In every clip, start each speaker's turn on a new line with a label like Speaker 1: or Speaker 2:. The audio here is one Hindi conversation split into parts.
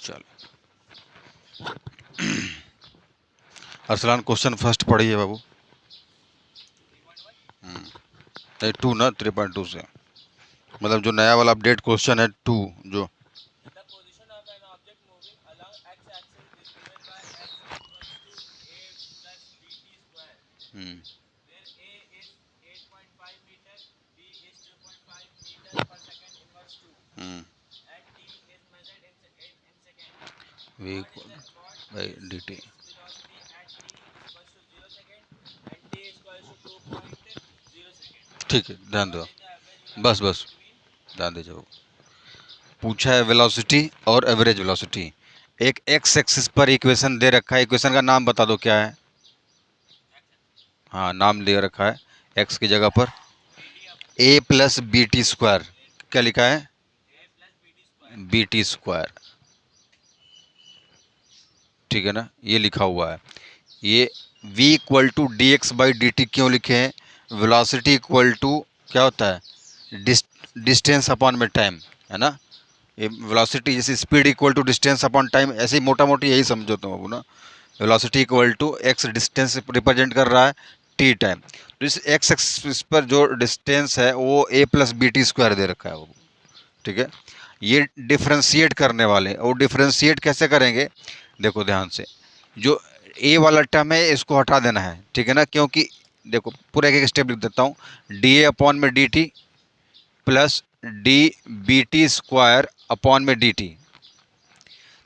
Speaker 1: चलो अरसलान क्वेश्चन फर्स्ट पढ़िए बाबू। 2 ना 3.2 से, मतलब जो नया वाला अपडेट क्वेश्चन है 2 जो हम्म, हम्म, v बाई डी टी। ठीक है, ध्यान दो, बस बस ध्यान दीजिए बाबू। पूछा है वेलोसिटी और एवरेज वेलोसिटी। एक एक्स एक्सिस पर इक्वेशन दे रखा है, इक्वेशन का नाम बता दो क्या है। हाँ, नाम दे रखा है एक्स की जगह पर ए प्लस बी टी स्क्वायर। क्या लिखा है? बी टी स्क्वायर, ठीक है ना, ये लिखा हुआ है। ये v equal to d x by d t क्यों लिखे हैं? वेलोसिटी इक्वल टू क्या होता है? डिस्टेंस अपॉन में टाइम, है ना। ये वेलोसिटी जैसे speed equal to distance upon time, ऐसे ही मोटा मोटी यही समझो तुम अब ना। Velocity equal to x distance represent कर रहा है टी टाइम, तो इस एक्स एक्सिस पर जो डिस्टेंस है वो ए प्लस बी टी स्क्वायर दे रखा है वो, ठीक है। ये डिफ्रेंशिएट करने वाले, और डिफ्रेंशिएट कैसे करेंगे देखो ध्यान से। जो ए वाला टर्म है इसको हटा देना है, ठीक है ना, क्योंकि देखो पूरा एक एक स्टेप लिख देता हूँ। डी ए अपॉन में d t plus d b T square upon में डी टी,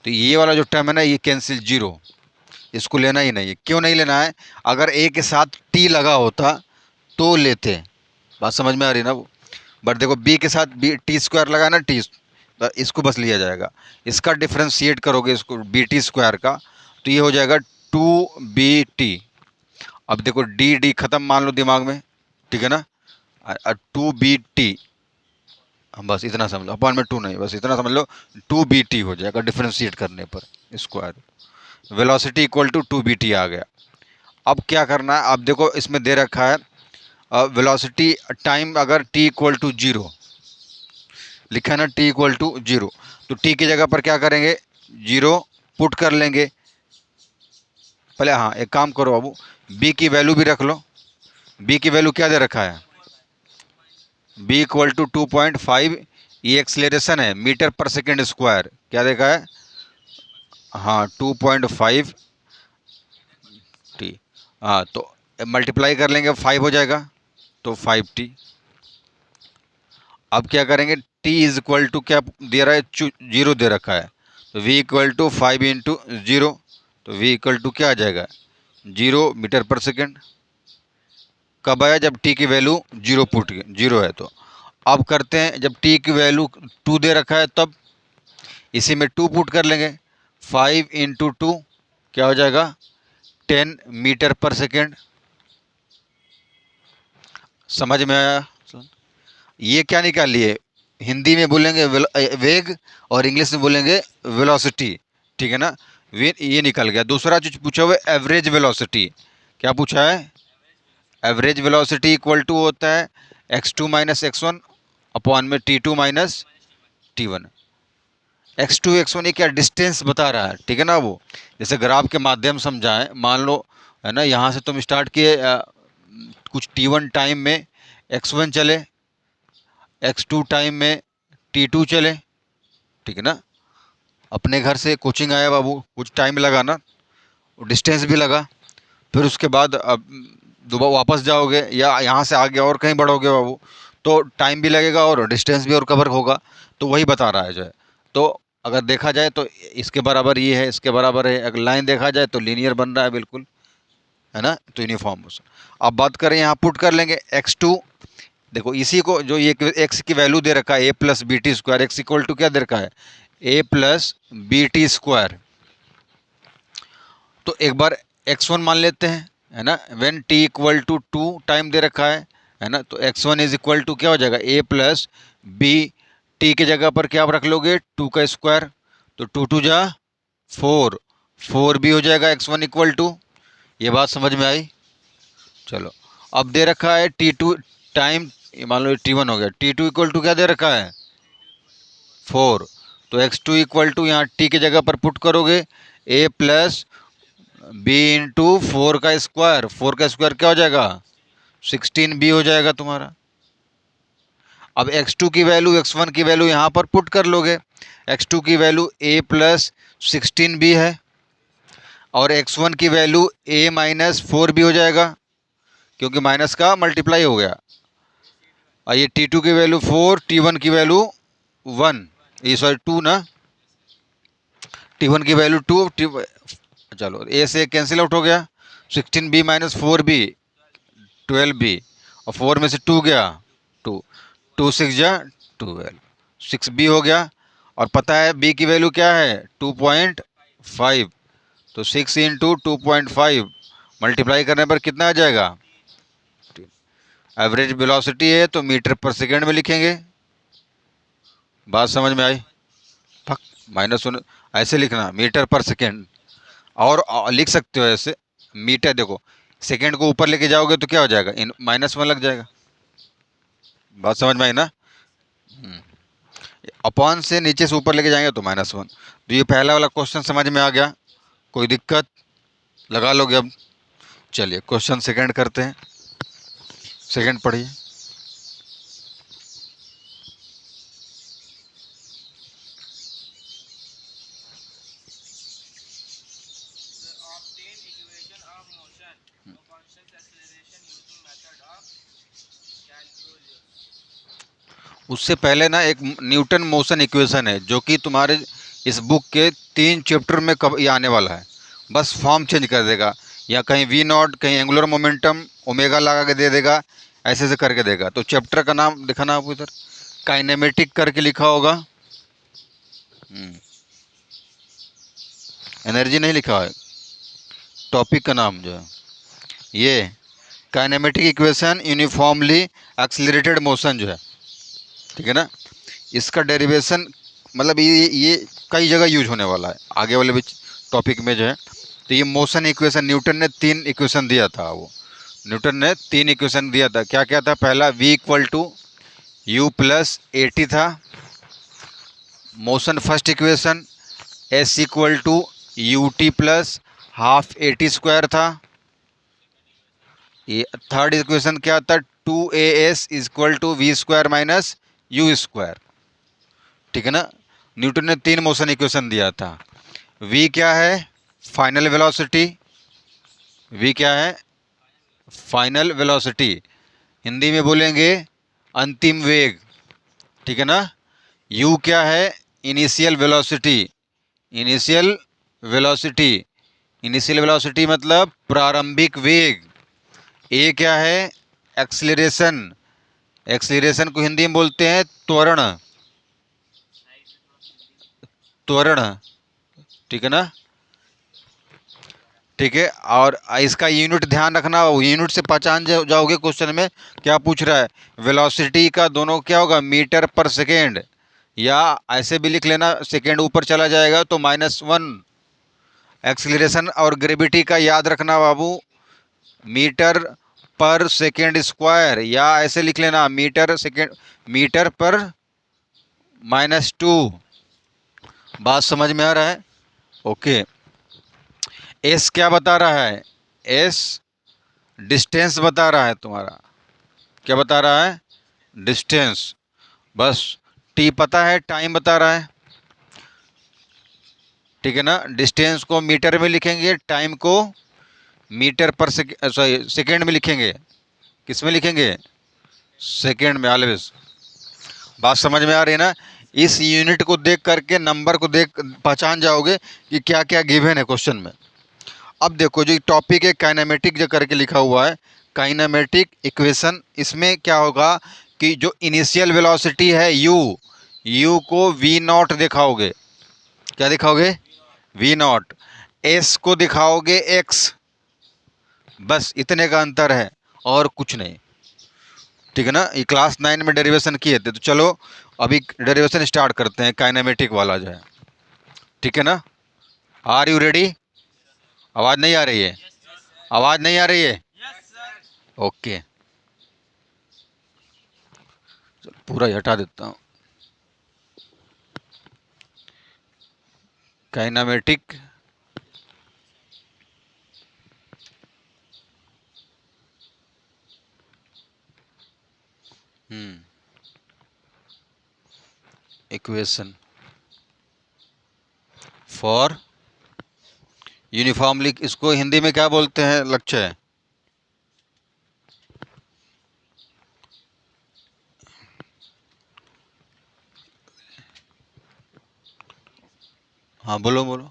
Speaker 1: तो ये वाला जो टर्म है ना ये कैंसिल, जीरो, इसको लेना ही नहीं है। क्यों नहीं लेना है? अगर ए के साथ टी लगा होता तो लेते, बात समझ में आ रही ना वो। बट देखो बी के साथ बी टी स्क्वायर लगा ना, टी, तो इसको बस लिया जाएगा। इसका डिफ्रेंशिएट करोगे इसको बी टी स्क्वायर का, तो ये हो जाएगा टू बी टी। अब देखो डी डी खत्म मान लो दिमाग में, ठीक है ना। टू बी टी, बस इतना समझ लो, अपॉन में टू नहीं, बस इतना समझ लो, टू बी टी हो जाएगा डिफ्रेंशिएट करने पर square. Velocity equal to two B T आ गया। अब क्या करना है? अब देखो इसमें दे रखा है वेलोसिटी टाइम, अगर टी इक्वल टू जीरो लिखा है ना, टी इक्वल टू जीरो, तो टी की जगह पर क्या करेंगे? जीरो पुट कर लेंगे पहले। हाँ, एक काम करो बाबू, बी की वैल्यू भी रख लो। बी की वैल्यू क्या दे रखा है? बी इक्वल टू 2.5, ये एक्सलेरेशन है मीटर पर सेकेंड स्क्वायर, क्या देखा है? हाँ, 2.5 टी। हाँ, तो मल्टीप्लाई कर लेंगे, 5 हो जाएगा, तो 5 टी। अब क्या करेंगे? टी इज इक्वल टू क्या दे रहा है? जीरो दे रखा है, तो v equal to 5 into zero, तो वी इक्वल टू क्या आ जाएगा? Zero metre per second. कब आया? जब टी की वैल्यू जीरो पुट जीरो है तो। अब करते हैं, जब टी की वैल्यू टू दे रखा है तब इसी में टू पुट कर लेंगे। 5 इंटू टू क्या हो जाएगा? 10 मीटर पर सेकेंड। समझ में आया? ये क्या निकाल लिए? हिंदी में बोलेंगे वेग, और इंग्लिश में बोलेंगे वेलोसिटी, ठीक है ना। ये निकल गया। दूसरा जो पूछा हुआ है एवरेज वेलोसिटी, क्या पूछा है? एवरेज वेलोसिटी इक्वल टू होता है X two minus X one upon में T two minus T one. X two X one ये क्या डिस्टेंस बता रहा है, ठीक है ना। वो जैसे ग्राफ के माध्यम समझाएं, मान लो है ना, यहाँ से तुम स्टार्ट किए कुछ टी वन टाइम में एक्स वन चले, एक्स टू टाइम में टी टू चले, ठीक है ना। अपने घर से कोचिंग आया बाबू, कुछ टाइम लगा ना, डिस्टेंस भी लगा, फिर उसके बाद अब दोबारा वापस जाओगे या यहाँ से आगे और कहीं बढ़ोगे बाबू, तो टाइम भी लगेगा और डिस्टेंस भी और कवर होगा। तो वही बता रहा है जो है। तो अगर देखा जाए तो इसके बराबर ये है, इसके बराबर है। अगर लाइन देखा जाए तो लीनियर बन रहा है बिल्कुल, है ना, तो यूनिफॉर्म मोशन। अब बात करें, यहाँ पुट कर लेंगे एक्स टू। देखो इसी को जो ये एक्स की वैल्यू दे रखा है A plus B T square, X equal to क्या दे रखा है? A plus B T square. तो एक बार एक्स वन मान लेते हैं, है ना, when T equal to two time दे रखा है ना, तो X one is equal to क्या हो जाएगा? ए प्लस बी, टी की जगह पर क्या आप रख लोगे? टू का स्क्वायर, तो टू टू जा फोर, फोर भी हो जाएगा एक्स वन इक्वल टू। ये बात समझ में आई? चलो, अब दे रखा है टी टू टाइम, मान लो टी वन हो गया, टी टू इक्वल टू क्या दे रखा है? फोर, तो x2 इक्वल टू यहाँ t की जगह पर पुट करोगे a प्लस b इंटू 4 का स्क्वायर। 4 का स्क्वायर क्या हो जाएगा? 16b हो जाएगा तुम्हारा। अब x2 की वैल्यू x1 की वैल्यू यहाँ पर पुट कर लोगे। x2 की वैल्यू a प्लस 16b है और x1 की वैल्यू a माइनस 4b हो जाएगा, क्योंकि माइनस का मल्टीप्लाई हो गया। और ये t2 की वैल्यू 4, t1 की वैल्यू 1, ये सॉरी 2 ना, t1 की वैल्यू 2, चलो a से कैंसिल आउट हो गया। 16b माइनस 4b 12b, और 4 में से 2 गया 2, 2 6 जा 12, 6b हो गया। और पता है b की वैल्यू क्या है? 2.5, तो 6 इंटू 2.5 मल्टीप्लाई करने पर कितना आ जाएगा? एवरेज वेलोसिटी है तो मीटर पर सेकेंड में लिखेंगे। बात समझ में आई? फक -1 ऐसे लिखना मीटर पर सेकेंड, और लिख सकते हो ऐसे मीटर। देखो सेकेंड को ऊपर लेके जाओगे तो क्या हो जाएगा? -1 लग जाएगा। बात समझ में आई ना? अपॉन से नीचे से ऊपर लेके जाएंगे तो -1। तो ये पहला वाला क्वेश्चन समझ में आ गया? कोई दिक्कत? लगा लोगे अब। चलिए क्वेश्चन सेकंड करते हैं। सेकंड पढ़िए। उससे पहले ना एक न्यूटन मोशन इक्वेशन है जो कि तुम्हारे इस बुक के 3 चैप्टर में कब ये आने वाला है। बस फॉर्म चेंज कर देगा, या कहीं वी नॉट, कहीं एंगुलर मोमेंटम ओमेगा लगा के दे देगा, ऐसे से करके देगा। तो चैप्टर का नाम दिखाना आपको इधर, काइनेमेटिक करके लिखा होगा। एनर्जी नहीं लिखा है, टॉपिक का नाम जो है ये kinematic equation uniformly accelerated motion जो है, ठीक है ना। इसका डेरिवेशन मतलब ये कई जगह यूज होने वाला है आगे वाले भी टॉपिक में जो है। तो ये मोशन इक्वेशन न्यूटन ने 3 इक्वेशन दिया था। वो न्यूटन ने 3 इक्वेशन दिया था। क्या क्या था? पहला v equal to U plus A T था। Motion first equation s equal to U T plus half A T square था। ये थर्ड इक्वेशन क्या था? 2as equal to we square minus U square, ठीक है ना। न्यूटन ने 3 मोशन इक्वेशन दिया था। v क्या है? Final velocity. v क्या है? Final velocity. हिंदी में बोलेंगे अंतिम वेग, ठीक है ना। u क्या है? Initial velocity. Initial velocity, initial velocity मतलब प्रारंभिक वेग। a क्या है? एक्सीलरेशन। एक्सीलरेशन को हिंदी में बोलते हैं त्वरण। त्वरण, ठीक है ना। ठीक है, और इसका यूनिट ध्यान रखना, यूनिट से पहचान जाओगे क्वेश्चन में क्या पूछ रहा है। वेलोसिटी का दोनों क्या होगा? मीटर पर सेकेंड, या ऐसे भी लिख लेना सेकेंड ऊपर चला जाएगा तो -1। एक्सीलरेशन और ग्रेविटी का याद रखना बाबू, मीटर पर सेकेंड स्क्वायर, या ऐसे लिख लेना मीटर सेकेंड, मीटर पर -2। बात समझ में आ रहा है? ओके। एस क्या बता रहा है? एस डिस्टेंस बता रहा है तुम्हारा। क्या बता रहा है? डिस्टेंस। बस टी पता है, टाइम बता रहा है, ठीक है ना। डिस्टेंस को मीटर में लिखेंगे, टाइम को मीटर पर सॉरी सेकेंड में लिखेंगे। किस में लिखेंगे? सेकेंड में ऑलवेज। बात समझ में आ रही है ना? इस यूनिट को देख करके, नंबर को देख पहचान जाओगे कि क्या क्या गिवन है क्वेश्चन में। अब देखो जो टॉपिक है काइनेमेटिक जो करके लिखा हुआ है, काइनेमेटिक इक्वेशन, इसमें क्या होगा कि जो इनिशियल वेलोसिटी है यू को वी नॉट दिखाओगे। क्या दिखाओगे? We not. एस को दिखाओगे एक्स। बस इतने का अंतर है और कुछ नहीं, ठीक है ना। ये क्लास 9 में डेरिवेशन किए थे। तो चलो अभी डेरिवेशन स्टार्ट करते हैं काइनेमेटिक वाला जो है, ठीक है ना। Are you ready? आवाज़ नहीं आ रही है? आवाज़ नहीं आ रही है? ओके, पूरा ही हटा देता हूँ। काइनामेटिक इक्वेशन फॉर यूनिफॉर्मली, इसको हिंदी में क्या बोलते हैं लक्ष्य? हाँ बोलो बोलो।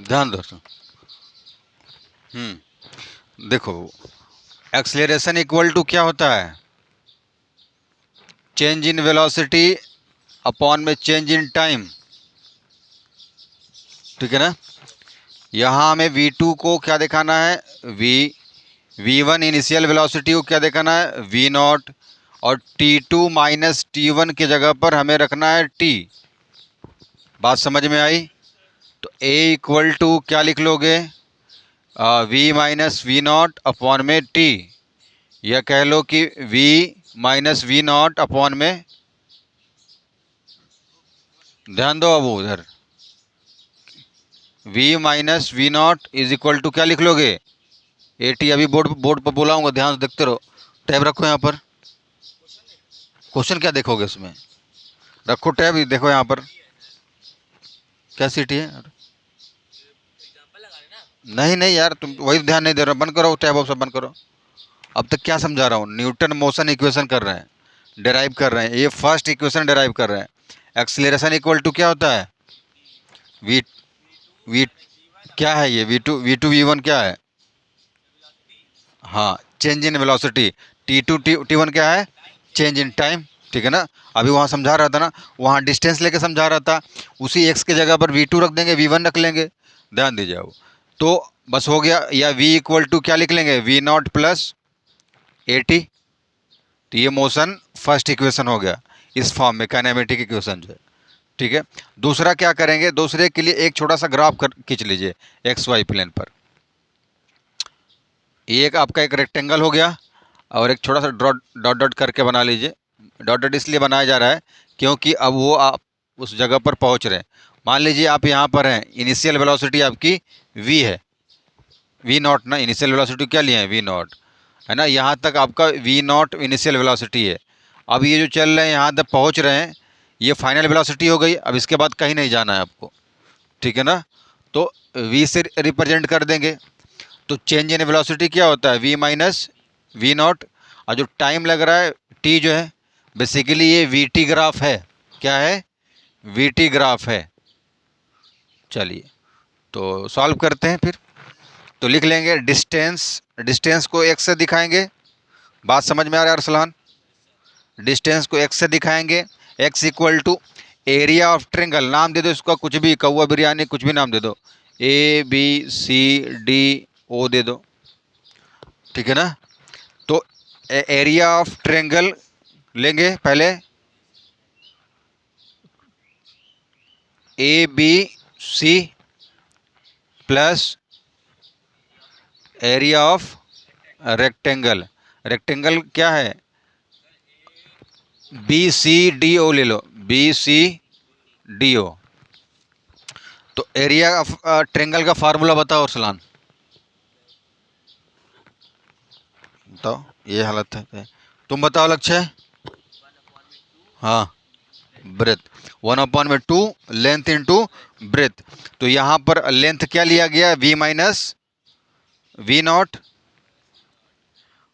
Speaker 1: ध्यान दो। देखो, एक्सेलरेशन इक्वल टू क्या होता है? चेंज इन वेलोसिटी अपॉन में चेंज इन टाइम, ठीक है ना। यहाँ हमें v2 को क्या दिखाना है? v1 इनिशियल वेलोसिटी को क्या दिखाना है? v0। और t2 माइनस t1 की जगह पर हमें रखना है t। बात समझ में आई? तो a इक्वल टू क्या लिख लोगे? v minus we not upon में t, या कह लो कि v minus we not upon में, ध्यान दो अब उधर, v minus we not is equal to क्या लिख लोगे? A t. अभी बोर्ड बोर्ड पर बुलाऊंगा, ध्यान से देखते रहो। टैब रखो यहाँ पर। क्वेश्चन क्या देखोगे उसमें? रखो टैब, देखो यहाँ पर क्या सीटी है। नहीं नहीं यार, तुम वही ध्यान नहीं दे रहे हो। बंद करो टैब, सब बंद करो। अब तक क्या समझा रहा हूँ? न्यूटन मोशन इक्वेशन कर रहे हैं, डेराइव कर रहे हैं। ये फर्स्ट इक्वेशन डेराइव कर रहे हैं। एक्सीलरेशन इक्वल टू क्या होता है? वी वी क्या है ये? वी टू वी वन क्या है? हाँ, change in velocity. T two t one क्या है? चेंज इन टाइम, ठीक है ना। अभी वहाँ समझा रहा था ना, वहाँ डिस्टेंस लेके समझा रहा था। उसी एक्स की जगह पर v2 रख देंगे, v1 रख लेंगे। ध्यान दीजिए अब। तो बस हो गया। या v इक्वल टू क्या लिख लेंगे? v0 plus A T. तो ये मोशन फर्स्ट इक्वेशन हो गया इस फॉर्म में, काइनेमेटिक इक्वेशन जो है, ठीक है। दूसरा क्या करेंगे? दूसरे के लिए एक छोटा सा ग्राफ खींच लीजिए एक्स वाई प्लेन पर। ये एक आपका एक रेक्टेंगल हो गया, और एक छोटा सा डॉट डॉट डॉट करके बना लीजिए। डॉट डॉट इसलिए बनाया जा रहा है क्योंकि अब वो आप उस जगह पर पहुंच रहे हैं। मान लीजिए आप यहाँ पर हैं, इनिशियल वेलोसिटी आपकी v है, v नॉट ना। इनिशियल वेलोसिटी क्या लिए हैं? v नॉट, है ना। यहाँ तक आपका v नॉट इनिशियल वेलोसिटी है। अब ये जो चल रहे हैं यहाँ तक पहुँच रहे हैं, ये फाइनल वेलोसिटी हो गई। अब इसके बाद कहीं नहीं जाना है आपको, ठीक है ना। तो v से रिप्रेजेंट कर देंगे। तो चेंज इन वेलोसिटी क्या होता है? v minus we not. और जो टाइम लग रहा है t जो है, बेसिकली ये वी टी ग्राफ है। क्या है? वी टी ग्राफ है। चलिए तो सॉल्व करते हैं फिर। तो लिख लेंगे डिस्टेंस, डिस्टेंस को x से दिखाएंगे। बात समझ में आ रहा है अरसलान? डिस्टेंस को x से दिखाएंगे। x equal to area of triangle, नाम दे दो इसका कुछ भी, कौवा बिरयानी, कुछ भी नाम दे दो। ए बी सी डी ओ दे दो, ठीक है ना। तो एरिया ऑफ ट्रेंगल लेंगे पहले, a b c plus area of rectangle. Rectangle क्या है? बी सी डी ओ ले लो, बी सी डी ओ। तो एरिया ऑफ ट्रेंगल का फार्मूला बताओ अरसलान, बताओ। ये हालत है, तुम बताओ लक्ष्य। हाँ, ब्रेथ। 1/2 length into breadth. तो यहाँ पर लेंथ क्या लिया गया? v minus we not.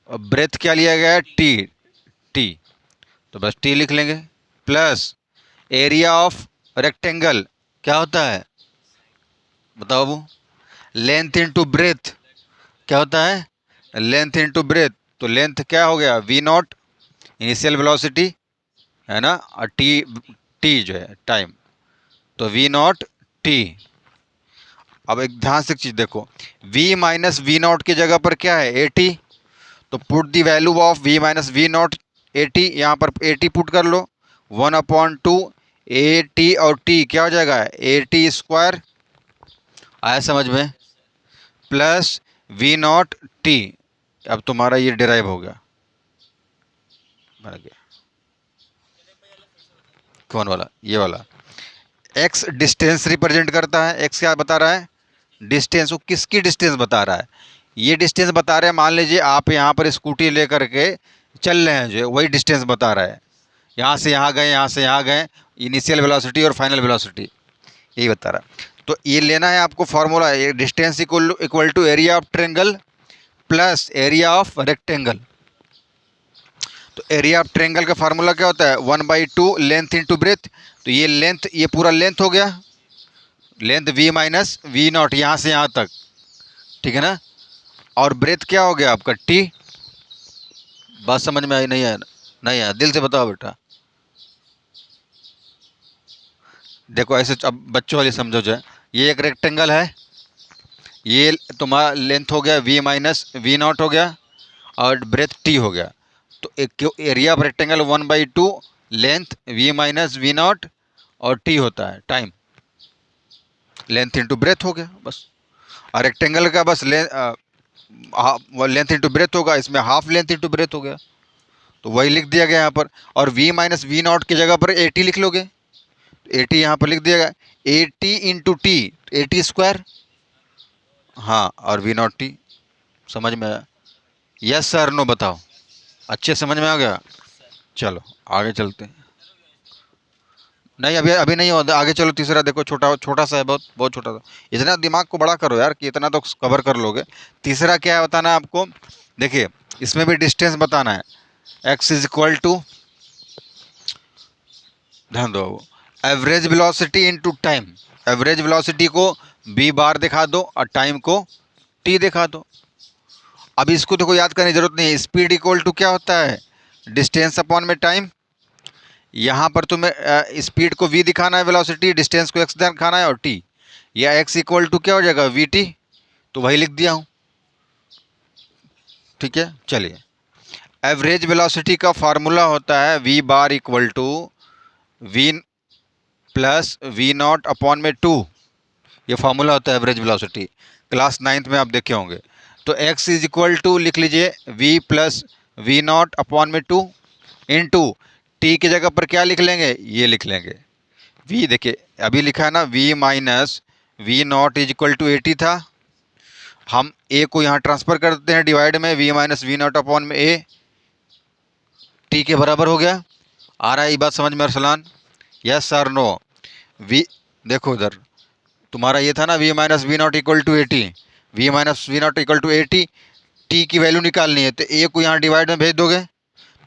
Speaker 1: Breadth क्या लिया गया है? टी। टी, तो बस टी लिख लेंगे। प्लस एरिया ऑफ रेक्टेंगल क्या होता है? बताओ बाबू। लेंथ इंटू ब्रेथ क्या होता है? Length into breadth. तो लेंथ क्या हो गया? वी नॉट इनिशियल वेलोसिटी, है ना, और टी, टी जो है टाइम, तो वी नॉट टी। अब एक ध्यान से एक चीज़ देखो, v माइनस वी नॉट की जगह पर क्या है? A T. तो put the value of v minus we not A T, यहाँ पर ए टी पुट कर लो। 1/2 ए टी, और टी क्या हो जाएगा? A T square. आया समझ में? Plus v not t. अब तुम्हारा ये डिराइव हो गया, बन गया। कौन वाला? ये वाला। एक्स डिस्टेंस रिप्रेजेंट करता है। एक्स क्या बता रहा है? डिस्टेंस। वो किसकी डिस्टेंस बता रहा है? ये डिस्टेंस बता रहा है, मान लीजिए आप यहाँ पर स्कूटी लेकर के चल रहे हैं, जो वही डिस्टेंस बता रहा है। यहाँ से यहाँ गए, यहाँ से यहाँ गए, इनिशियल वेलोसिटी और फाइनल वेलोसिटी, यही बता रहा है। तो ये लेना है आपको formula, distance equal to area of triangle plus area of rectangle. तो एरिया ऑफ ट्रेंगल का फार्मूला क्या होता है? 1/2 लेंथ इंटू ब्रेथ। तो ये लेंथ, ये पूरा लेंथ हो गया, length v minus we not, यहाँ से यहाँ तक, ठीक है ना। और ब्रेथ क्या हो गया आपका? t। बात समझ में आई? नहीं आया? नहीं आया? दिल से बताओ बेटा। देखो ऐसे अब बच्चों वाली समझो जाए, ये एक रेक्टेंगल है, ये तुम्हारा लेंथ हो गया v माइनस वी नॉट हो गया, और ब्रेथ t हो गया। तो एक area of rectangle 1/2 length v minus we not और t होता है टाइम, लेंथ इंटू ब्रेथ हो गया बस। और रेक्टेंगल का बस लेंथ इंटू ब्रेथ होगा, इसमें हाफ लेंथ इंटू ब्रेथ हो गया, तो वही लिख दिया गया यहाँ पर। और v माइनस वी नॉट की जगह पर 80 लिख लोगे, तो 80 यहाँ पर लिख दिया गया, 80 इंटू टी, 80 स्क्वायर। हाँ, और वी नॉट टी। समझ में आया? यस सर नो बताओ। अच्छे समझ में आ गया? चलो आगे चलते हैं। नहीं अभी अभी नहीं होता, आगे चलो। तीसरा देखो, छोटा छोटा सा है, बहुत बहुत छोटा सा। इतना दिमाग को बड़ा करो यार कि इतना तो कवर कर लोगे। तीसरा क्या है बताना है आपको? देखिए इसमें भी डिस्टेंस बताना है। x इज इक्वल टू, ध्यान दो, average velocity into time. Average velocity को b बार दिखा दो और टाइम को t दिखा दो। अब इसको देखो याद करने की जरूरत नहीं है। स्पीड इक्वल टू क्या होता है? डिस्टेंस अपॉन में टाइम। यहाँ पर तुम्हें स्पीड को v दिखाना है, वेलोसिटी, डिस्टेंस को x दिखाना है और t, या x इक्वल टू क्या हो जाएगा? vt। तो वही लिख दिया हूँ, ठीक है। चलिए, एवरेज वेलोसिटी का फार्मूला होता है v bar equal to v plus v not upon में 2। ये फार्मूला होता है एवरेज वेलोसिटी, क्लास 9th में आप देखे होंगे। तो x इज इक्वल टू लिख लीजिए v plus v not upon में 2 इंटू टी की जगह पर क्या लिख लेंगे? ये लिख लेंगे v। देखिए अभी लिखा है ना v minus we not is equal to 80 था, हम a को यहाँ ट्रांसफर कर देते हैं डिवाइड में, v minus we not upon में a, t के बराबर हो गया। आ रहा है ये बात समझ में Arsalan? Yes sir no? v देखो इधर तुम्हारा ये था ना, v minus we not equal to 80, v minus we not equal to 80, t की वैल्यू निकालनी है, तो a को यहाँ डिवाइड में भेज दोगे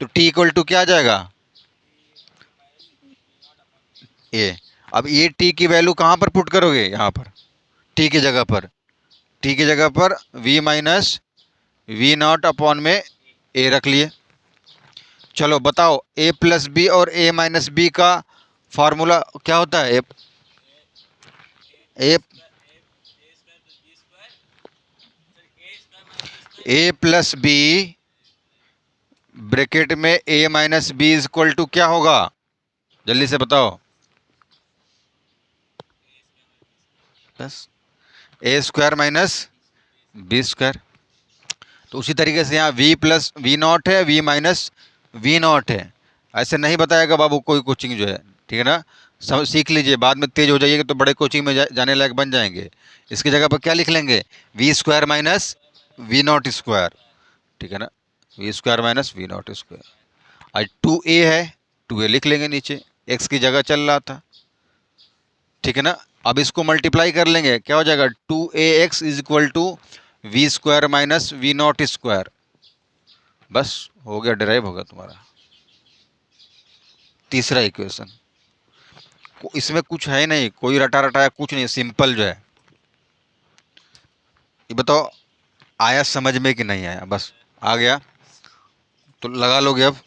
Speaker 1: तो t इक्वल टू क्या आ जाएगा? a। अब ये t की वैल्यू कहाँ पर पुट करोगे? यहाँ पर t की जगह पर, t की जगह पर v minus we not upon में a रख लिए। चलो बताओ a प्लस बी और a माइनस बी का फार्मूला क्या होता है? a प्लस बी ब्रैकेट में a minus b is equal to क्या होगा? जल्दी से बताओ। बस a square minus b square. तो उसी तरीके से यहाँ v प्लस वी नॉट है, v माइनस वी नॉट है। ऐसे नहीं बताएगा बाबू कोई कोचिंग जो है, ठीक है ना। सब सीख लीजिए, बाद में तेज हो जाइएगा तो बड़े कोचिंग में जाने लायक बन जाएंगे। इसकी जगह पर क्या लिख लेंगे? V square minus we not square, ठीक है ना। V square minus we not square. और 2a है, 2a लिख लेंगे नीचे, x की जगह चल रहा था, ठीक है ना। अब इसको मल्टीप्लाई कर लेंगे, क्या हो जाएगा? 2ax is equal to we square minus we not square. बस हो गया, डिराइव होगा तुम्हारा तीसरा इक्वेशन। इसमें कुछ है नहीं, कोई रटा रटाया कुछ नहीं, सिंपल जो है। ये बताओ आया समझ में कि नहीं आया? बस आ गया तो लगा लोगे। अब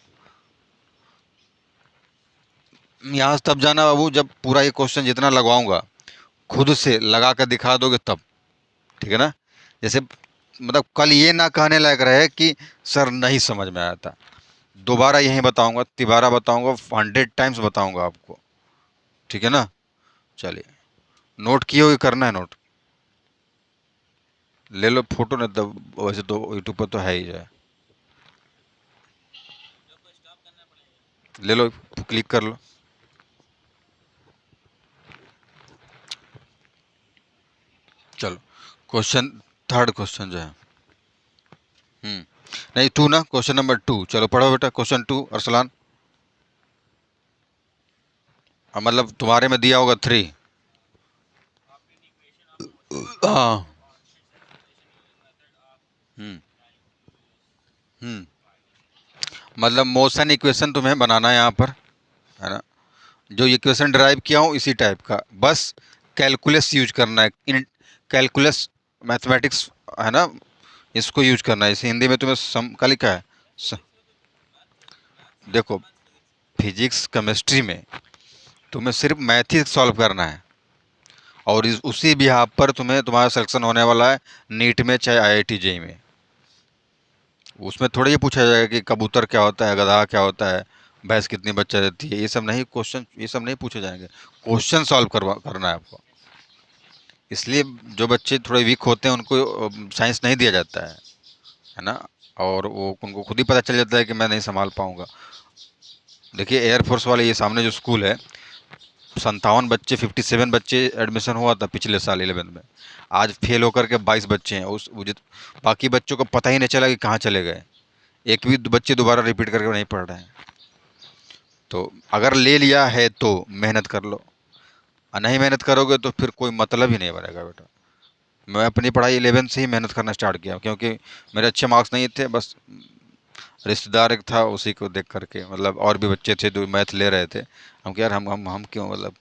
Speaker 1: यहाँ से तब जाना बाबू जब पूरा ये क्वेश्चन जितना लगवाऊंगा खुद से लगा कर दिखा दोगे तब, ठीक है ना। जैसे मतलब कल ये ना कहने लायक रहे कि सर नहीं समझ में आया था, दोबारा यही बताऊंगा, तिबारा बताऊंगा, 100 टाइम्स बताऊंगा आपको, ठीक है ना। चलिए, नोट किए हुए करना है नोट, ले लो फोटो, नहीं तो वैसे तो यूट्यूब पर तो है ही जाए, ले लो क्लिक कर लो। चलो क्वेश्चन, थर्ड क्वेश्चन जो है, नहीं टू ना, क्वेश्चन नंबर 2, चलो पढ़ो बेटा क्वेश्चन 2 अरसलान। मतलब तुम्हारे में दिया होगा 3। हाँ। हम्म। हम्म। मतलब मोशन इक्वेशन तुम्हें बनाना है यहाँ पर, है ना। जो इक्वेशन ड्राइव किया हूँ इसी टाइप का, बस कैलकुलस यूज करना है, इन कैलकुलस मैथमेटिक्स, है ना, इसको यूज करना है। इसे हिंदी में तुम्हें सम का लिखा है स, देखो फिजिक्स केमिस्ट्री में तुम्हें सिर्फ मैथ ही सॉल्व करना है, और उसी बिहाफ पर तुम्हें तुम्हारा सिलेक्शन होने वाला है नीट में चाहे आईआईटी जेई में। उसमें थोड़ा ये पूछा जाएगा कि कबूतर क्या होता है, गधा क्या होता है, भैंस कितनी बच्चा देती है, ये सब नहीं क्वेश्चन, ये सब नहीं पूछे जाएंगे। क्वेश्चन सॉल्व करना है आपको। इसलिए जो बच्चे थोड़े वीक होते हैं उनको साइंस नहीं दिया जाता है ना, और वो उनको खुद ही पता चल जाता है कि मैं नहीं संभाल पाऊंगा। देखिए एयरफोर्स वाले ये सामने जो स्कूल है, 57 बच्चे, 57 बच्चे एडमिशन हुआ था पिछले साल 11 में। आज फेल होकर के 22 बच्चे हैं, बाकी बच्चों को पता ही नहीं चला कि कहाँ चले गए। एक भी बच्चे दोबारा रिपीट करके नहीं पढ़ रहे हैं। तो अगर ले लिया है तो मेहनत कर लो, और नहीं मेहनत करोगे तो फिर कोई मतलब ही नहीं बनेगा बेटा। मैं अपनी पढ़ाई 11 से ही मेहनत करना स्टार्ट किया, क्योंकि मेरे अच्छे मार्क्स नहीं थे, बस रिश्तेदार एक था उसी को देख करके, मतलब और भी बच्चे थे जो मैथ ले रहे थे, हम क्या यार हम क्यों, मतलब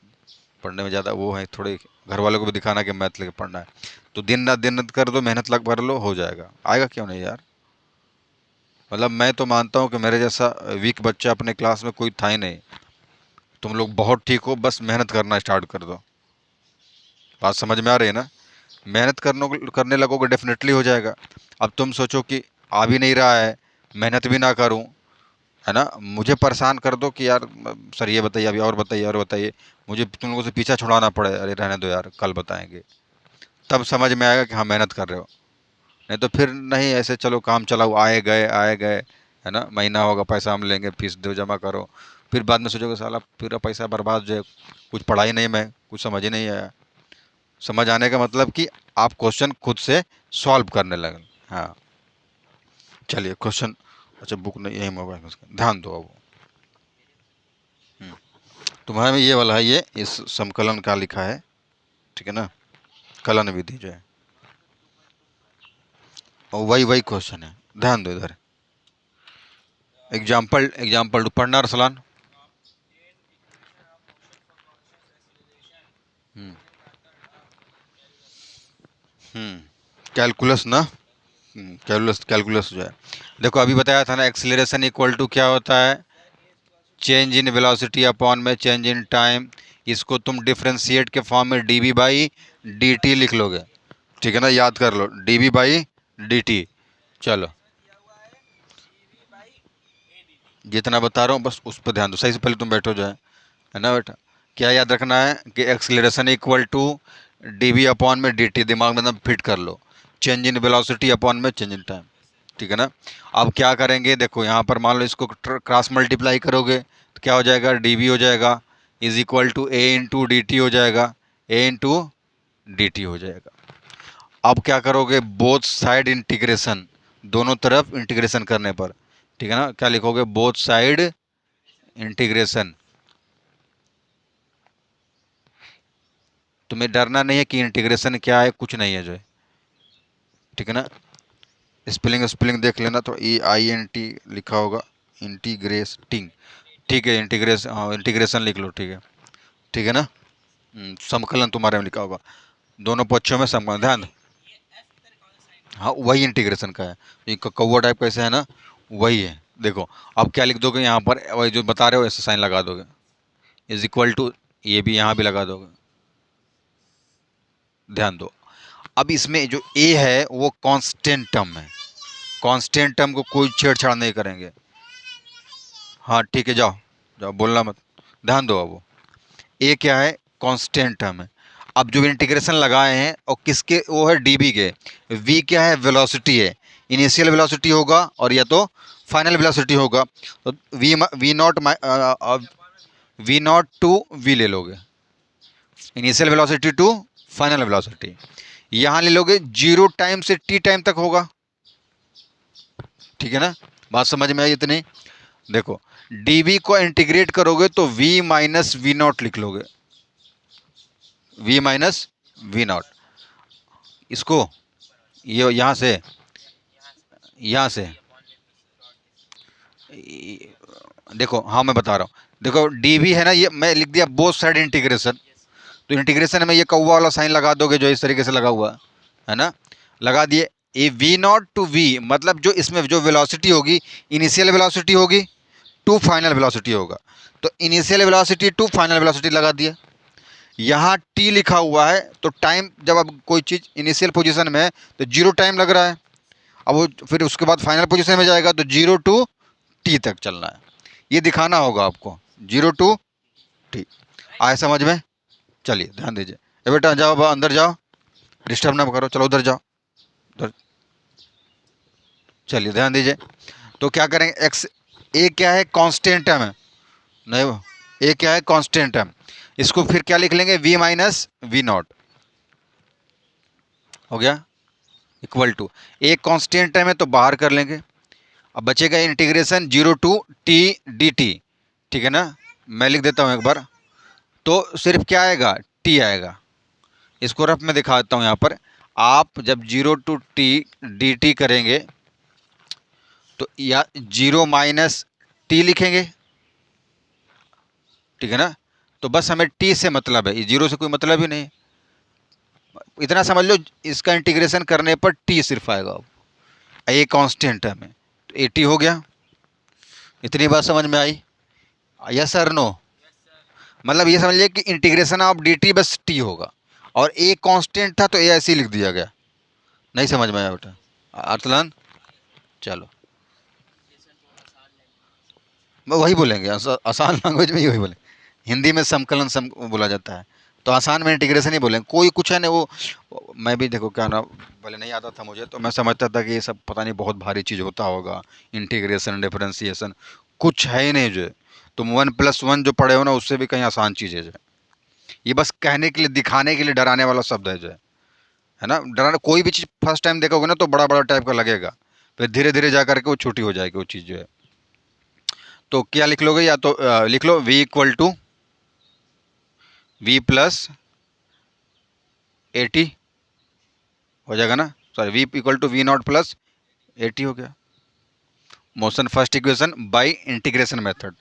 Speaker 1: पढ़ने में ज़्यादा वो है थोड़े, घर वालों को भी दिखाना कि मैथ लेके पढ़ना है। तो दिन रात कर दो, मेहनत लग भर लो, हो जाएगा, आएगा क्यों नहीं यार। मतलब मैं तो मानता हूँ कि मेरे जैसा वीक बच्चा अपने क्लास में कोई था ही नहीं। तुम लोग बहुत ठीक हो, बस मेहनत करना स्टार्ट कर दो। बात समझ में आ रही है ना। मेहनत करने लगोगे डेफिनेटली हो जाएगा। अब तुम सोचो कि आ भी नहीं रहा है, मेहनत भी ना करूं, है ना, मुझे परेशान कर दो कि यार सर ये बताइए, अभी और बताइए और बताइए, मुझे तुम लोगों से पीछा छुड़ाना पड़े, अरे रहने दो यार कल बताएंगे, तब समझ में आएगा कि हाँ मेहनत कर रहे हो। नहीं तो फिर नहीं, ऐसे चलो काम चलाओ, आए गए आए गए, है ना, महीना होगा पैसा हम लेंगे, फीस दो जमा करो, फिर बाद में सोचोगे साला पूरा पैसा बर्बाद जो है, कुछ पढ़ाई नहीं, मैं कुछ समझ ही नहीं आया। समझ आने का मतलब कि आप क्वेश्चन खुद से सॉल्व करने लगे। हाँ चलिए क्वेश्चन, अच्छा बुक नहीं यही मोबाइल में, ध्यान दो अब। तुम्हारे में ये वाला है, ये इस समकलन का लिखा है, ठीक है ना, कलन विधि जो है, और वही वही क्वेश्चन है, ध्यान दो इधर। एग्जाम्पल एग्जाम्पल टू पढ़ना रसलान। हम्म। कैलकुलस ना, कैलकुलस कैलकुलस जो है, देखो अभी बताया था ना, एक्सीलरेशन इक्वल टू क्या होता है, चेंज इन वेलोसिटी अपॉन में चेंज इन टाइम। इसको तुम डिफ्रेंशिएट के फॉर्म में dv बाई dt लिख लोगे, ठीक है ना, याद कर लो dv बाई dt। चलो जितना बता रहा हूँ बस उस पर ध्यान दो, सही से पहले तुम बैठो जो है ना बेटा। क्या याद रखना है कि acceleration equal to dv upon में dt, दिमाग में एकदम फिट कर लो, चेंज इन वेलोसिटी अपॉन में चेंज इन टाइम, ठीक है ना। अब क्या करेंगे, देखो यहाँ पर मान लो इसको क्रॉस मल्टीप्लाई करोगे तो क्या हो जाएगा, dv हो जाएगा is equal to a into d t हो जाएगा, a इंटू डी टी हो जाएगा। अब क्या करोगे, बोथ साइड इंटीग्रेशन, दोनों तरफ इंटीग्रेशन करने पर, ठीक है ना, क्या लिखोगे, बोथ साइड इंटीग्रेशन। तुम्हें डरना नहीं है कि इंटीग्रेशन क्या है, कुछ नहीं है जो है, ठीक है ना। स्पेलिंग स्पेलिंग देख लेना, तो EINT लिखा होगा, इंटीग्रेटिंग, ठीक है, इंटीग्रेशन, हाँ इंटीग्रेशन लिख लो, ठीक है, ठीक है ना। समकलन तुम्हारे में लिखा होगा, दोनों पक्षों में समकलन, ध्यान। हाँ वही इंटीग्रेशन का है, ये कौवा टाइप कैसे है ना, वही है। देखो अब क्या लिख दोगे यहाँ पर, वही जो बता रहे हो ऐसे साइन लगा दोगे, इज इक्वल टू, ये भी यहाँ भी लगा दोगे, ध्यान दो। अब इसमें जो ए है वो कांस्टेंट टर्म है, कांस्टेंट टर्म को कोई छेड़छाड़ नहीं करेंगे। हाँ ठीक है, जाओ जाओ बोलना मत, ध्यान दो। अब वो ए क्या है, कांस्टेंट टर्म है। अब जो इंटीग्रेशन लगाए हैं और किसके, वो है डीबी के, वी क्या है, वेलोसिटी है, इनिशियल वेलोसिटी होगा और या तो फाइनल वेलोसिटी होगा, तो वी नॉट टू वी ले लोगे, initial velocity to final velocity. यहाँ ले लोगे 0 टाइम से t टाइम तक होगा, ठीक है ना। बात समझ में आई इतनी। देखो dv को इंटीग्रेट करोगे तो v माइनस वी नॉट लिख लोगे, v माइनस वी नॉट। इसको ये यहाँ से देखो, हाँ मैं बता रहा हूँ, देखो dv है ना, ये मैं लिख दिया बोथ साइड इंटीग्रेशन। तो इंटीग्रेशन में ये कौवा वाला साइन लगा दोगे जो इस तरीके से लगा हुआ है ना, लगा दिए। ये वी नॉट टू वी मतलब जो इसमें जो वेलोसिटी होगी, इनिशियल वेलोसिटी होगी टू फाइनल वेलोसिटी होगा, तो initial velocity to final velocity लगा दिया। यहाँ टी लिखा हुआ है तो टाइम, जब अब कोई चीज़ इनिशियल पोजीशन में है तो 0 टाइम लग रहा है, अब वो फिर उसके बाद फाइनल पोजीशन में जाएगा तो 0 टू टी तक चलना है, ये दिखाना होगा आपको, 0 टू टी। आए समझ में? चलिए ध्यान दीजिए। ए बेटा जाओ, अंदर जाओ, डिस्टर्ब ना करो, चलो उधर जाओ, उधर। चलिए ध्यान दीजिए। तो क्या करेंगे, एक्स ए क्या है, कांस्टेंट टर्म है, नहीं वो ए क्या है, कांस्टेंट टर्म। इसको फिर क्या लिख लेंगे, वी माइनस वी नॉट हो गया, equal to a constant term है तो बाहर कर लेंगे। अब बचेगा integration 0 to t D t, ठीक है ना। मैं लिख देता हूँ एक बार, तो सिर्फ क्या आएगा, टी आएगा। इसको रफ में दिखा देता हूँ यहाँ पर। आप जब 0 टू टी डी टी करेंगे तो या 0 माइनस टी लिखेंगे, ठीक है ना। तो बस हमें टी से मतलब है, जीरो से कोई मतलब ही नहीं, इतना समझ लो। इसका इंटीग्रेशन करने पर टी सिर्फ आएगा, ये कांस्टेंट है, हमें तो ए टी हो गया। इतनी बात समझ में आई? Yes sir no? मतलब ये समझ लिया कि integration of D T bus T होगा, और ए कांस्टेंट था तो ए ऐसे ही लिख दिया गया। नहीं समझ में आया बेटा? अर्थलन चलो वही बोलेंगे, आसान लैंग्वेज में ही वही बोलेंगे। हिंदी में समकलन सम बोला जाता है, तो आसान में इंटीग्रेशन ही बोलेंगे। कोई कुछ है नहीं वो मैं भी देखो क्या ना, पहले नहीं आता था मुझे, तो मैं समझता था कि ये सब पता नहीं बहुत भारी चीज़ होता होगा, इंटीग्रेशन डिफरेंशिएशन कुछ है ही नहीं। जो है तुम 1+1 जो पढ़े हो ना, उससे भी कहीं आसान चीज़ है जो है। ये बस कहने के लिए, दिखाने के लिए डराने वाला शब्द है जो है ना। डराना, कोई भी चीज़ फर्स्ट टाइम देखोगे ना तो बड़ा बड़ा टाइप का लगेगा, फिर धीरे धीरे जा करके वो छोटी हो जाएगी वो चीज़ जो है। तो क्या लिख लोगे, या तो लिख लो v equal to v plus A t हो जाएगा ना, sorry v equal to v not plus A t हो गया। Motion first equation by integration method,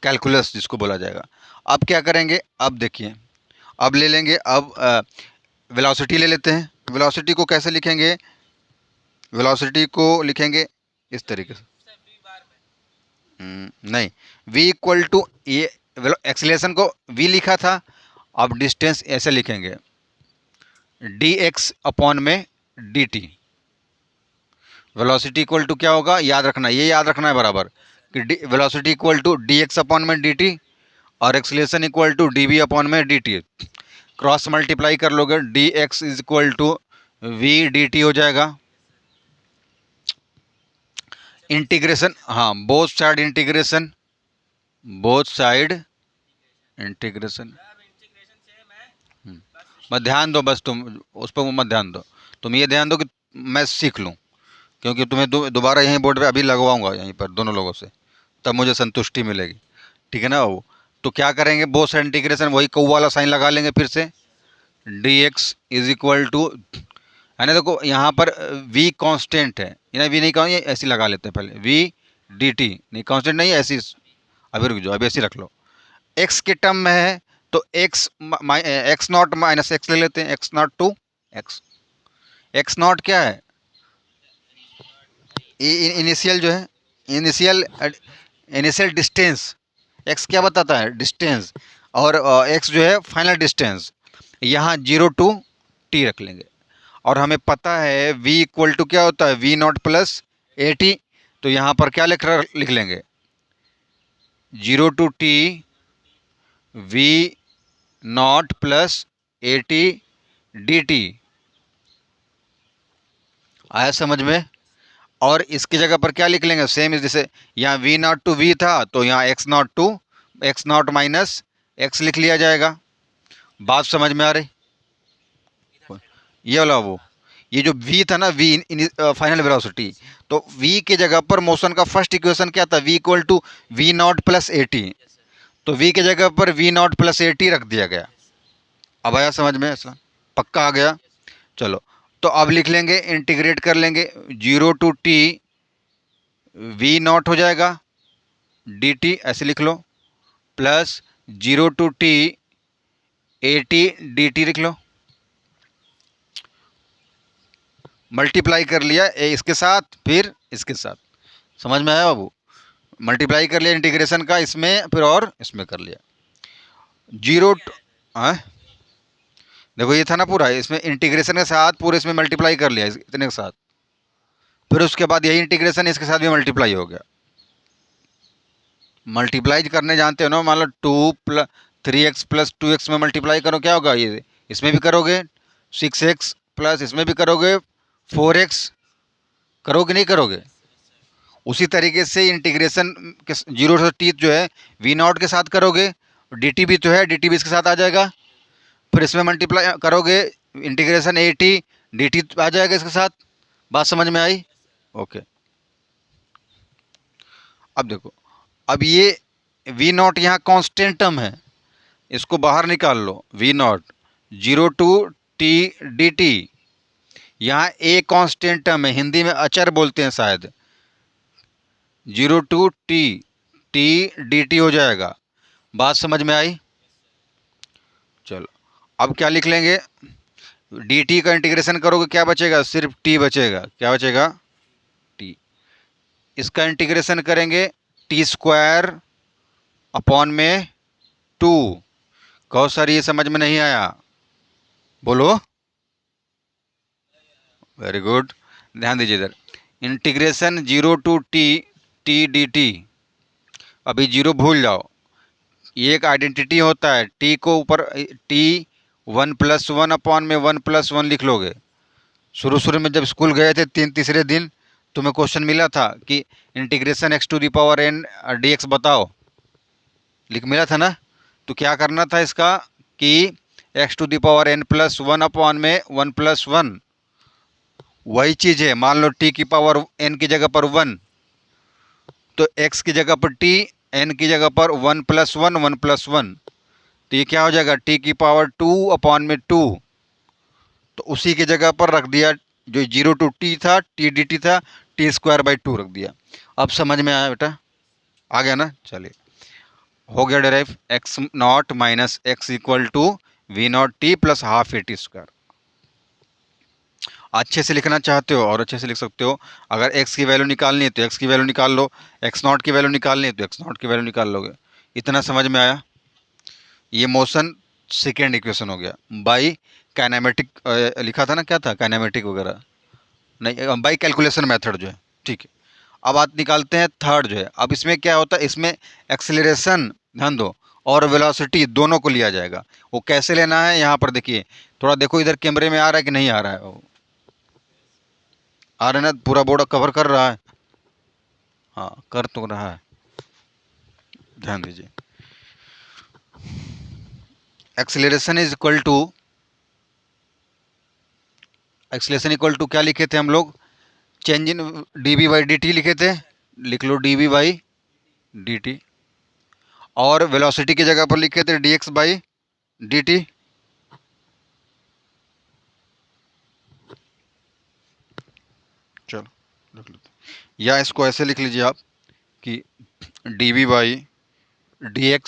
Speaker 1: calculus जिसको बोला जाएगा। अब क्या करेंगे, अब देखिए, अब ले लेंगे, अब वेलोसिटी ले लेते हैं। वेलोसिटी को कैसे लिखेंगे, वेलोसिटी को लिखेंगे इस तरीके से, नहीं, v इक्वल टू ये एक्सीलरेशन को v लिखा था, अब डिस्टेंस ऐसे लिखेंगे dx अपॉन में dt। वेलोसिटी इक्वल टू क्या होगा, याद रखना, ये याद रखना है बराबर कि velocity equal to dx upon में dt, और acceleration equal to dv upon में dt। क्रॉस मल्टीप्लाई कर लोगे, dx is equal to v dt हो जाएगा। इंटीग्रेशन, हाँ both side integration, both side integration. मत ध्यान दो बस, तुम उस पर मत ध्यान दो, तुम ये ध्यान दो कि मैं सीख लूँ, क्योंकि तुम्हें दोबारा यहीं बोर्ड पे अभी लगवाऊंगा यहीं पर दोनों लोगों से, तब मुझे संतुष्टि मिलेगी, ठीक है ना वो। तो क्या करेंगे, बोथ साइड इंटीग्रेशन, वही कौ वाला साइन लगा लेंगे फिर से, d x is equal to, है ना। देखो यहाँ पर v कांस्टेंट है, यानी v नहीं कहूँ, ये ऐसी लगा लेते हैं पहले, v dt नहीं, कांस्टेंट नहीं है, ऐसी अभी रुक जाओ, अभी ऐसी रख लो। x के टर्म में है तो x नॉट माइनस एक्स ले लेते हैं, x not to x। x not क्या है, इनिशियल जो है, इनिशियल इनिशियल डिस्टेंस। x क्या बताता है, डिस्टेंस, और x जो है फाइनल डिस्टेंस। यहाँ 0 टू t रख लेंगे, और हमें पता है v इक्वल टू क्या होता है, v not plus A T. तो यहाँ पर क्या लिख लेंगे, 0 to t v not plus A T D t. आया समझ में? और इसकी जगह पर क्या लिख लेंगे, सेम इस, जैसे यहाँ v नॉट टू v था तो यहाँ x not to x not minus x लिख लिया जाएगा। बात समझ में आ रही? ये वाला वो, ये जो v था ना, v फाइनल वेलोसिटी, तो v के जगह पर मोशन का फर्स्ट इक्वेशन क्या था, v equal to v not plus A T, तो v के जगह पर v not plus A t रख दिया गया। अब आया समझ में ऐसा, पक्का आ गया। चलो, तो अब लिख लेंगे, इंटीग्रेट कर लेंगे, 0 to t वी नॉट हो जाएगा डी टी, ऐसे लिख लो, plus 0 to t A T D T लिख लो। मल्टीप्लाई कर लिया इसके साथ, फिर इसके साथ, समझ में आया बाबू? मल्टीप्लाई कर लिया इंटीग्रेशन का इसमें, फिर और इसमें कर लिया जीरो। हाँ, देखो ये था ना पूरा, इसमें इंटीग्रेशन के साथ पूरे इसमें मल्टीप्लाई कर लिया इतने के साथ, फिर उसके बाद यही इंटीग्रेशन इसके साथ भी मल्टीप्लाई हो गया। मल्टीप्लाई करने जानते हो ना, मान लो 2 + 3x + 2x में मल्टीप्लाई करो, क्या होगा ये, इसमें भी करोगे 6x प्लस इसमें भी करोगे 4x, करोगे नहीं करोगे? उसी तरीके से इंटीग्रेशन के 0 से t जो है वी नॉट के साथ करोगे, डी टी भी तो है, डी टी भी इसके साथ आ जाएगा, फिर इसमें मल्टीप्लाई करोगे integration a T D t आ जाएगा इसके साथ। बात समझ में आई? ओके। अब देखो, अब ये वी नॉट यहाँ कांस्टेंट टर्म है, इसको बाहर निकाल लो, we not 0 to t dt, यहाँ ए कांस्टेंट टर्म है, हिंदी में अचर बोलते हैं शायद, 0 to t हो जाएगा। बात समझ में आई? चलो, अब क्या लिख लेंगे, डी टी का इंटीग्रेशन करोगे क्या बचेगा, सिर्फ टी बचेगा, क्या बचेगा, टी। इसका इंटीग्रेशन करेंगे t² अपॉन में 2। कहो सर ये समझ में नहीं आया, बोलो। वेरी गुड, ध्यान दीजिए इधर, इंटीग्रेशन 0 to t अभी जीरो भूल जाओ, ये एक आइडेंटिटी होता है, टी को ऊपर टी 1+1 अपॉन में 1+1 लिख लोगे। शुरू शुरू में जब स्कूल गए थे तीसरे दिन, तुम्हें क्वेश्चन मिला था कि इंटीग्रेशन x⁴n dx बताओ, लिख मिला था ना, तो क्या करना था इसका कि x⁴n+1 अपॉन में 1+1, वही चीज़ है, मान लो t की पावर n की जगह पर 1, तो x की जगह पर t, n की जगह पर 1+1 1+1, तो ये क्या हो जाएगा, t की पावर 2 अपॉन में 2, तो उसी की जगह पर रख दिया, जो 0 to t था t dt था, t²/2 रख दिया। अब समझ में आया बेटा? आ गया ना? चलिए, हो गया derive, x0 minus x equal to v not t plus half A T square. अच्छे से लिखना चाहते हो और अच्छे से लिख सकते हो, अगर x की वैल्यू निकालनी है तो x की वैल्यू निकाल लो, x0 की वैल्यू निकालनी है तो x0 की वैल्यू निकाल लोगे। इतना समझ में आया? ये मोशन सेकेंड इक्वेशन हो गया, बाई काइनेमेटिक, लिखा था ना, क्या था काइनेमेटिक वगैरह, नहीं, बाई कैलकुलेशन मेथड जो है, ठीक है। अब बात निकालते हैं थर्ड जो है, अब इसमें क्या होता है, इसमें एक्सेलरेशन, ध्यान दो, और वेलोसिटी दोनों को लिया जाएगा। वो कैसे लेना है, यहाँ पर देखिए, थोड़ा देखो इधर कैमरे में आ रहा है कि नहीं आ रहा है, आ रहा है ना, पूरा बोर्ड कवर कर रहा है, हाँ कर तो रहा है, ध्यान दीजिए। Acceleration is equal to, acceleration equal to क्या लिखे थे हम लोग, चेंज इन dv/dt लिखे थे, लिख लो dv/dt, और वेलोसिटी की जगह पर लिखे थे dx/dt। चलो लिख लेते, या इसको ऐसे लिख लीजिए आप कि dv/dx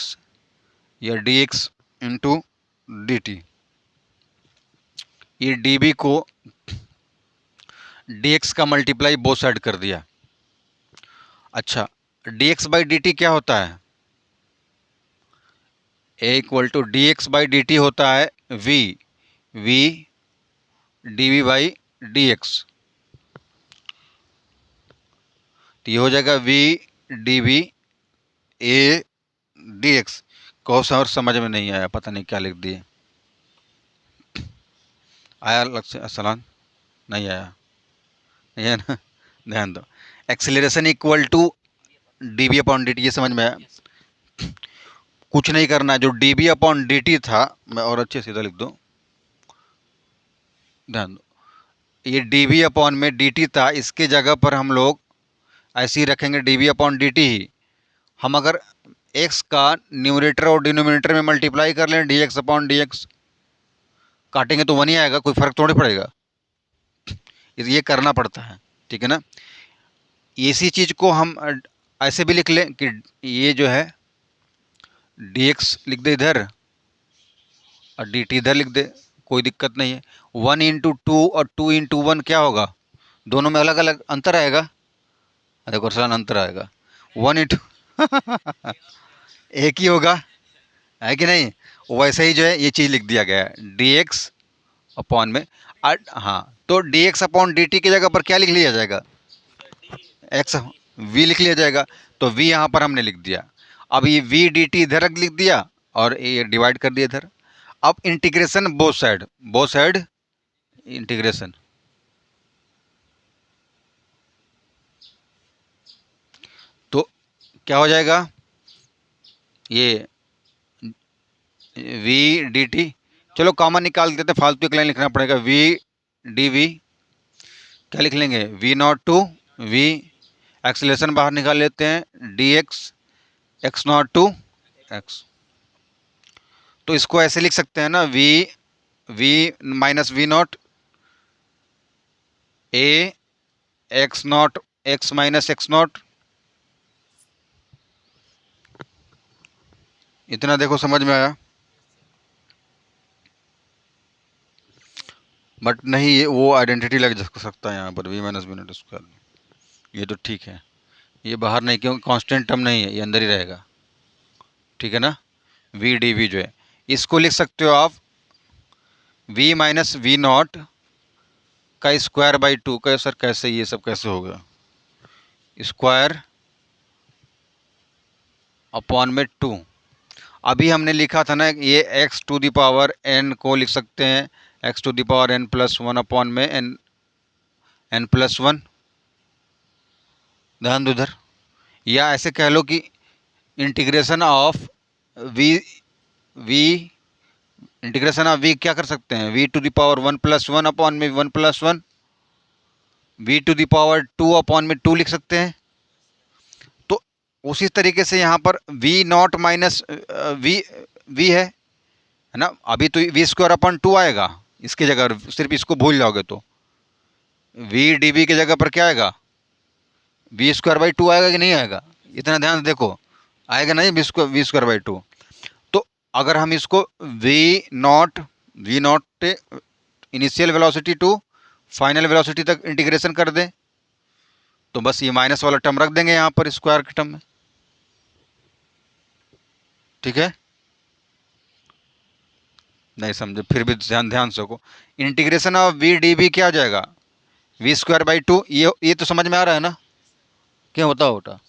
Speaker 1: या dx इंटू dt, ये dv को dx का मल्टीप्लाई बोथ साइड कर दिया। अच्छा, dx/dt क्या होता है, a इक्वल टू dx/dt होता है v dv/dx, तो ये हो जाएगा v dv a dx। कहो सर समझ में नहीं आया, पता नहीं क्या लिख दिए, आया लक्ष्य असलान? नहीं आया, नहीं है ना? ध्यान दो, एक्सेलरेशन इक्वल टू dv/dt, ये समझ में आया? कुछ नहीं करना है, जो dv/dt था, मैं और अच्छे सीधा लिख दूं, ध्यान दो, ये डी वी अपॉन में डी टी था, इसके जगह पर हम लोग ऐसे ही रखेंगे d v upon d t ही। हम अगर एक्स का न्यूमरेटर और डिनोमिनेटर में मल्टीप्लाई कर लें D x upon D x, काटेंगे तो वन ही आएगा, कोई फर्क थोड़ी पड़ेगा। ये करना पड़ता है, ठीक है ना। इसी चीज़ को हम ऐसे भी लिख लें कि ये जो है डी एक्स लिख दे इधर और डी टी इधर लिख दे, कोई दिक्कत नहीं है। 1 × 2 और 2 × 1 क्या होगा, दोनों में अलग अलग अंतर आएगा। देखो सर अंतर आएगा, 1 × एक ही होगा, है कि नहीं। वैसे ही जो है ये चीज़ लिख दिया गया है डी एक्स अपॉन में। हाँ, तो D x upon d T की जगह पर क्या लिख लिया जाएगा, एक्स वी लिख लिया जाएगा। तो वी यहाँ पर हमने लिख दिया। अब ये वी डी टी इधर लिख दिया और ये डिवाइड कर दिया इधर। अब इंटीग्रेशन बोथ साइड इंटीग्रेशन, तो क्या हो जाएगा, ये वी डी टी, चलो कॉमन निकाल देते, फालतू एक लाइन लिखना पड़ेगा, वी डी वी क्या लिख लेंगे, v not to v, acceleration बाहर निकाल लेते हैं, d x x not to x. तो इसको ऐसे लिख सकते हैं ना, v minus we not a x not x minus x not. इतना देखो समझ में आया। बट नहीं, ये वो आइडेंटिटी लग सकता है यहाँ पर v minus we not square, ये तो ठीक है, ये बाहर नहीं, क्योंकि कांस्टेंट टर्म नहीं है, ये अंदर ही रहेगा, ठीक है ना। वी डी वी जो है इसको लिख सकते हो आप वी माइनस वी नॉट का स्क्वायर बाई टू का। सर कैसे, ये सब कैसे होगा, स्क्वायर अपॉन में टू। अभी हमने लिखा था ना ये x to the power n को लिख सकते हैं x to the power n plus one upon में एन प्लस वन, ध्यान दो इधर। या ऐसे कह लो कि integration of v v integration of v क्या कर सकते हैं, v to the power one plus one upon में one plus one, v to the power two upon में टू लिख सकते हैं। तो उसी तरीके से यहाँ पर वी नॉट माइनस वी है ना। अभी तो वी स्क्वायर अपॉन टू आएगा, इसकी जगह सिर्फ इसको भूल जाओगे तो वी डी वी की जगह पर क्या आएगा, वी स्क्वायर बाई टू आएगा कि नहीं आएगा, इतना ध्यान से देखो, आएगा नहीं वी स्क्वायर बाई टू। तो अगर हम इसको v not initial velocity to final velocity तक इंटीग्रेशन कर दें, तो बस ये माइनस वाला टर्म रख देंगे यहाँ पर स्क्वायर के टर्म में, ठीक है। नहीं समझे फिर भी ध्यान से को, integration of v d v क्या आ जाएगा, वी स्क्वायर बाई टू। ये तो समझ में आ रहा है ना, क्या होता होता,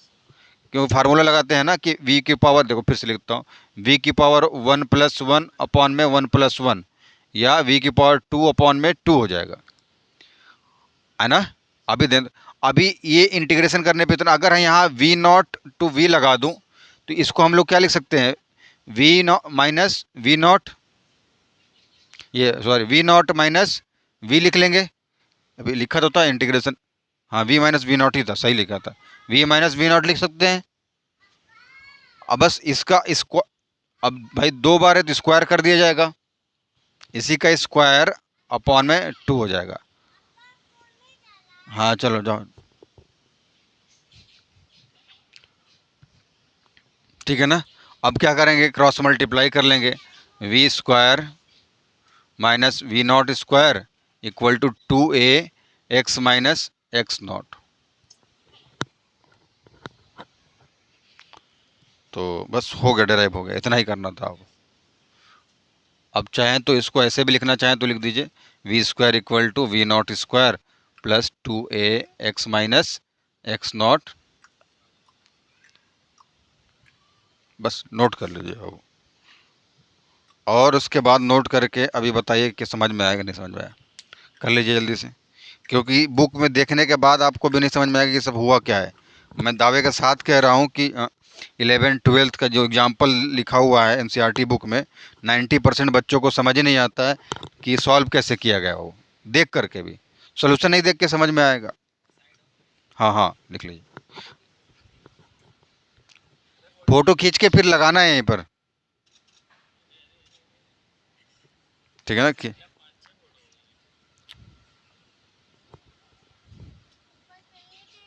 Speaker 1: क्योंकि फार्मूला लगाते हैं ना कि v की पावर, देखो फिर से लिखता हूँ, v की power one plus one upon में वन प्लस वन, या v की पावर टू अपॉन में टू हो जाएगा, है ना। अभी ये इंटीग्रेशन करने पे, तो अगर यहाँ v नॉट टू v लगा दूँ तो इसको हम लोग क्या लिख सकते हैं, v not minus we not, ये sorry v not minus v लिख लेंगे। अभी लिखा तो था इंटीग्रेशन, हाँ v माइनस वी नॉट ही था, सही लिखा था, v माइनस वी नॉट लिख सकते हैं। अब बस इसको अब भाई दो बार है तो स्क्वायर कर दिया जाएगा, इसी का स्क्वायर अपॉन में टू हो जाएगा। हाँ चलो जाओ, ठीक है ना। अब क्या करेंगे, क्रॉस मल्टीप्लाई कर लेंगे, v square minus we not square equal to two a x minus x not. तो बस हो गया, डेराइव हो गया, इतना ही करना था। अब चाहें तो इसको ऐसे भी लिखना चाहें तो लिख दीजिए v square equal to v not square plus two a x minus x not, बस नोट कर लीजिए अब। और उसके बाद नोट करके अभी बताइए कि समझ में आएगा नहीं समझ में आया, कर लीजिए जल्दी से, क्योंकि बुक में देखने के बाद आपको भी नहीं समझ में आएगा कि सब हुआ क्या है। मैं दावे के साथ कह रहा हूँ कि 11th-12th का जो एग्जाम्पल लिखा हुआ है एनसीईआरटी बुक में, 90% बच्चों को समझ ही नहीं आता है कि सॉल्व कैसे किया गया हो। देख करके भी, सोल्यूशन नहीं देख के समझ में आएगा। हाँ हाँ, लिख लीजिए। फोटो खींच के फिर लगाना है यहीं पर, ठीक है ना कि